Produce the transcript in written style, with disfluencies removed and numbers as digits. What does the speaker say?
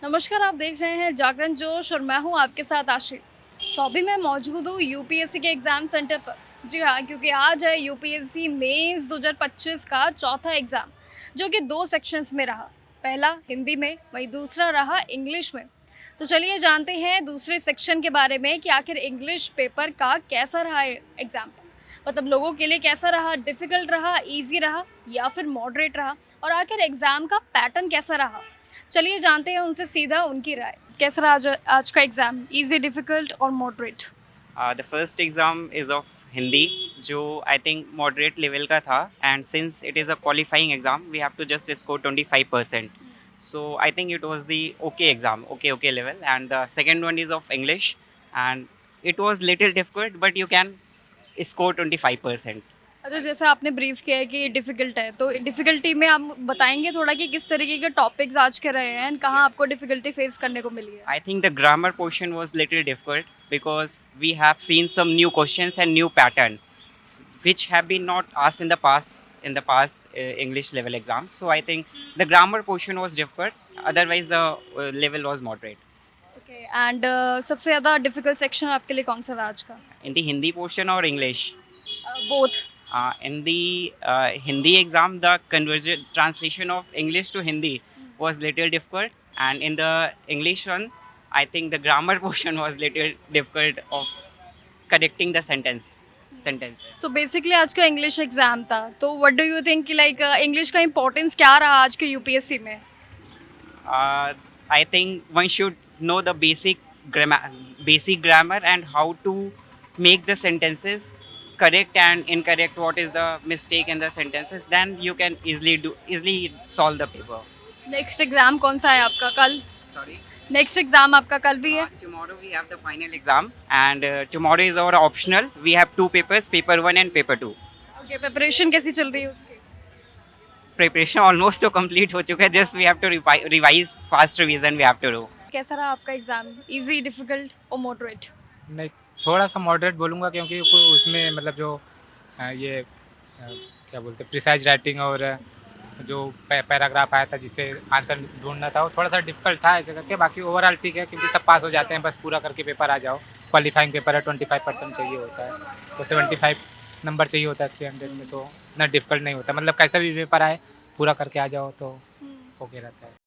नमस्कार, आप देख रहे हैं जागरण जोश और मैं हूं आपके साथ आशी। तो अभी मैं मौजूद हूं यूपीएससी के एग्ज़ाम सेंटर पर। जी हाँ, क्योंकि आज है यूपीएससी मेंस 2025 का चौथा एग्ज़ाम, जो कि 2 सेक्शंस में रहा। पहला हिंदी में, वहीं दूसरा रहा इंग्लिश में। तो चलिए जानते हैं दूसरे सेक्शन के बारे में कि आखिर इंग्लिश पेपर का कैसा रहा एग्ज़ाम। मतलब लोगों के लिए कैसा रहा, डिफ़िकल्ट रहा, ईज़ी रहा या फिर मॉडरेट रहा, और आखिर एग्ज़ाम का पैटर्न कैसा रहा। चलिए जानते हैं उनसे सीधा उनकी राय। कैसा रहा आज का एग्ज़ाम? ईज़ी, डिफ़िकल्ट और moderate? The first exam is of Hindi जो आई थिंक मॉडरेट लेवल का था and since it is a qualifying exam we have to just score 25%. So I think it was the okay exam, okay level. And the second one is of English, and it was little difficult, but you can score 25%. अच्छा, जैसे आपने brief किया है कि difficult है, तो difficulty में आप बताएँगे थोड़ा कि किस तरीके के टॉपिक्स आज के रहे हैं एंड कहाँ आपको डिफ़िकल्टी फ़ेस करने को मिली है? I think the grammar portion was little difficult because we have seen some new questions and new pattern, which have been not asked in the past English level exams. So I think the grammar portion was difficult. Otherwise, the level was moderate. Okay and सबसे ज़्यादा difficult section आपके लिए कौन-सा रहा आज का? In the Hindi portion or English? Both. In the Hindi exam, the conversion translation of English to Hindi was little difficult, and in the English one, I think the grammar portion was little difficult of correcting the sentences. So basically आज का English exam था, तो what do you think कि like English का importance क्या रहा आज के यूपीएससी में? Uh, I think one should know the basic grammar and how to make the sentences correct and incorrect. What is the mistake in the sentences? Then you can easily solve the paper. Next exam कौन-सा है आपका कल? Sorry. Next exam आपका कल भी है? Tomorrow we have the final exam, and tomorrow is our optional. We have two papers, paper 1 and paper 2. Okay, preparation कैसी चल रही है उसकी? Preparation almost तो complete हो चुका है. Just we have to revise, fast revision we have to do. कैसा रहा आपका एग्ज़ाम? ईज़ी, डिफ़िकल्ट और मॉडरेट? नहीं, थोड़ा-सा मॉडरेट बोलूँगा क्योंकि उसमें मतलब जो क्या बोलते हैं प्रिसाइज़ राइटिंग और जो पैराग्राफ आया था जिससे आंसर ढूँढना था वो थोड़ा-सा डिफ़िकल्ट था ऐसे करके। बाकी ओवरऑल ठीक है क्योंकि सब पास हो जाते हैं, बस पूरा करके पेपर आ जाओ। क्वालिफ़ाइंग पेपर है, 25% चाहिए होता है, तो 75 नंबर चाहिए होता है 300 में, तो इतना डिफ़िकल्ट नहीं होता। मतलब कैसा भी पेपर आए पूरा करके आ जाओ तो ओके रहता है।